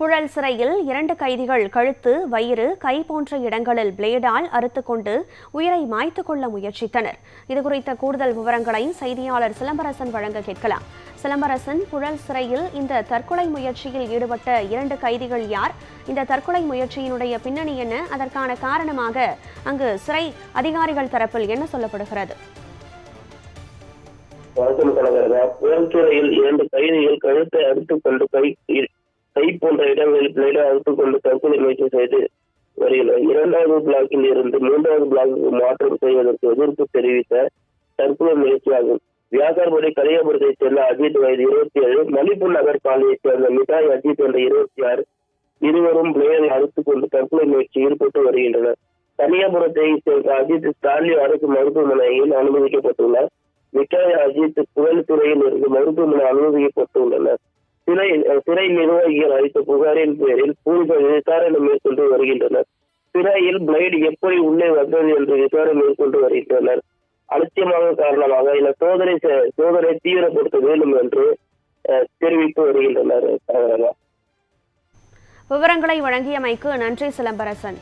புழல் சிறையில் 2 கைதிகள் கழுத்து, வயிறு, கை போன்ற இடங்களில் பிளேடால் அறுத்துக்கொண்டு உயிரை மாய்த்துக் கொள்ள முயற்சித்தனர். இதுகுறித்த கூடுதல் விவரங்களை செய்தியாளர் சிலம்பரசன் வழங்க கேட்கலாம். சிலம்பரசன், புழல் சிறையில் இந்த தற்கொலை முயற்சியில் ஈடுபட்ட 2 கைதிகள் யார்? இந்த தற்கொலை முயற்சியினுடைய பின்னணி என்ன? அதற்கான காரணமாக அங்கு சிறை அதிகாரிகள் தரப்பில் என்ன சொல்லப்படுகிறது? புழல் சிறையில் 2 கைதிகள் கழுத்தை அறுத்துக்கொண்டு கை போன்ற இடங்களில் பிளேடை அறுத்துக் கொண்டு தற்கொலை முயற்சி செய்து வருகிறது. 2வது பிளாக்கில் இருந்து 3வது பிளாக்கு மாற்றம் செய்வதற்கு எதிர்ப்பு தெரிவித்த தற்கொலை முயற்சியாகும். வியாசார்படி கலியபுரத்தைச் சேர்ந்த அஜித், வயது 27, மணிப்பூர் நகர் காலனியைச் சேர்ந்த மிட்டாய் அஜித் என்ற 26 இருவரும் பிளேடை அறுத்துக் கொண்டு தற்கொலை முயற்சியில் ஈடுபட்டு வருகின்றனர். கலியபுரத்தை சேர்ந்த அஜித் ஸ்டாலின் அரசு மருத்துவமனையில் அனுமதிக்கப்பட்டுள்ளார். மிட்டாய் அஜித் புழல் சிறையில் இருந்து மருத்துவமனை அனுமதிக்கப்பட்டுள்ளனர். சிறை நிர்வாகிகள் அளித்த புகாரின் பேரில் போலீசார் விசாரணை மேற்கொண்டு வருகின்றனர். சிறையில் பிளேடு எப்படி உள்ளே வந்தது என்று விசாரணை மேற்கொண்டு வருகின்றனர். அலட்சியமாக காரணமாக இந்த சோதனை தீவிரப்படுத்த வேண்டும் என்று தெரிவித்து வருகின்றனர். விவரங்களை வழங்கியமைக்கு நன்றி சிலம்பரசன்.